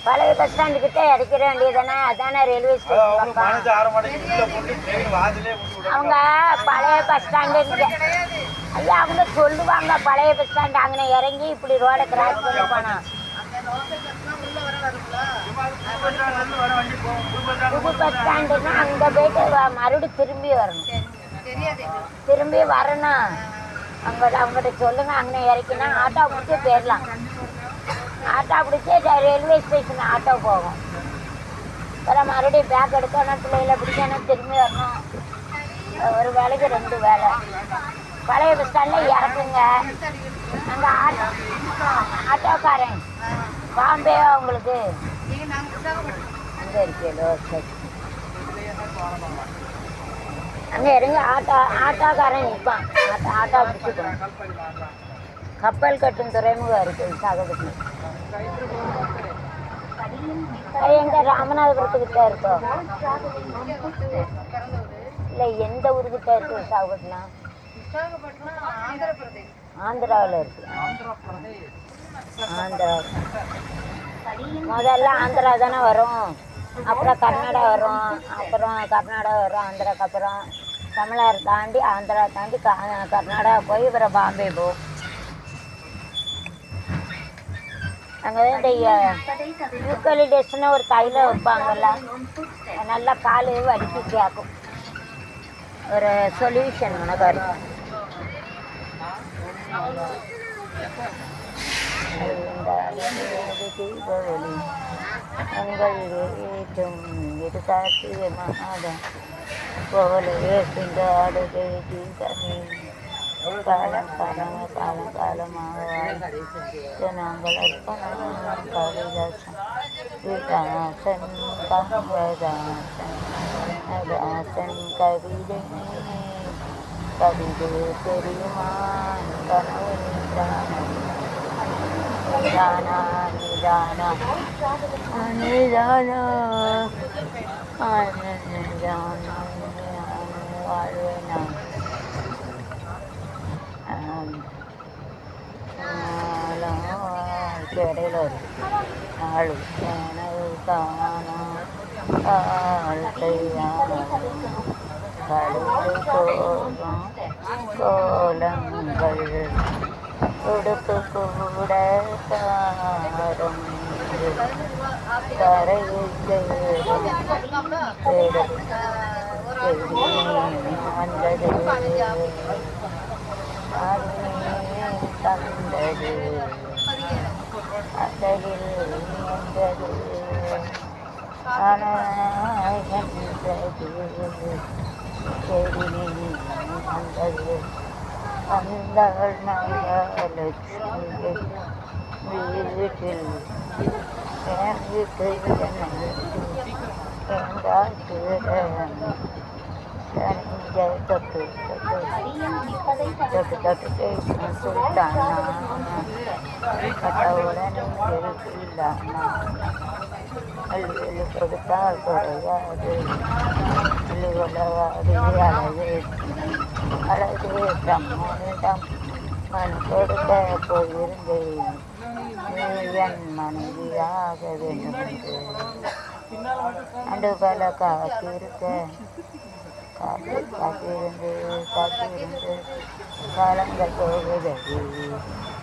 பழைய bus stand கிட்ட இறக்கிற வேண்டியதானே? அதானே ரயில்வே ஸ்டேஷன். அவங்க பழைய பஸ் ஸ்டாண்டு ஐயா அவங்க சொல்லுவாங்க. பழைய பஸ் ஸ்டாண்டு அங்கே இறங்கி இப்படி ரோடை கிராஸ் பண்ணி போனோம். புது பஸ் ஸ்டாண்டுன்னா அங்கே போயிட்டு மறுபடியும் திரும்பி வரணும். திரும்பி வரணும். அவங்ககிட்ட சொல்லுங்க. அங்கே இறக்கினா ஆட்டோ பிடிச்சி போயிடலாம். ஆட்டோ பிடிச்சி ரயில்வே ஸ்டேஷன் ஆட்டோ போகும். அப்புறம் மறுபடியும் பேக் எடுக்கணும், பிள்ளைகளை பிடிக்கணும், திரும்பி வரணும். ஒரு வேலைக்கு 2 வேலை. பழைய பஸ் ஸ்டாண்டில் இறக்குங்க. அங்கே ஆட்டோக்காரன் பாம்பேவா உங்களுக்கு அங்கே இருக்கீங்களோ? சரி, அங்கே இறங்கி ஆட்டோக்காரன் நிற்பான். ஆட்டோ பிடிச்சிக்கணும். கப்பல் கட்டும் துறைமுகம் இருக்குது விசாகப்பட்டினம். எங்க ராமநாதபுரத்துக்கிட்ட இருக்கோ? இல்லை, எந்த ஊருக்கிட்ட இருக்கு விசாகப்பட்டினம்? ஆந்திராவில் இருக்கு. ஆந்திரா முதல்ல ஆந்திரா தானே வரும். அப்புறம் கர்நாடகா வரும். அப்புறம் கர்நாடகா வரும். ஆந்திராக்கு அப்புறம் தமிழ்நாடு தாண்டி ஆந்திரா தாண்டி கர்நாடகா போய் அப்புறம் பாம்பே போகும். அங்கே இந்த யூக்கலிடஸ்ன்னு ஒரு தைலம் வைப்பாங்கல்ல, நல்லா கால் வலிக்கு கேட்கும். ஒரு சொல்யூஷன் உனக்கு இருக்கும். எங்கள் ஏற்றும் இது காத்திய மாதம் போல ஏற்கின்றாடுகை தீதமே காலம் காலமாக நாங்கள் அர்ப்பணம் காளிதாசன் விதாசன் காமதாசன் கவிதை கவிதை தெரியுமா கனவு நிதானா நிதானா நிதானா நிதானா வாழ்வேனா இடையில வருது. நாள் எனது தானா கோலங்கள் உடுப்பு கூட காரம் கரையில் வந்தது தந்தது அதலில் நீண்டது வந்தது வந்தாள் மகாலட்சுமி வீட்டில் என் வீட்டு தொட்டு தொட்டு தொட்டு பேசும் சுல்தானா கட்டவுடன் இல்லாமா அள்ளி கொடுத்தால் குறையாது உலகாது அழகு அழகு பிரம்மனிடம் மண் கொடுக்க போயிருந்தேன் நீ என் மனைவியாக வேண்டும் அண்டு பல காத்திருக்க காத்திருந்து காலங்கள் போகுதடி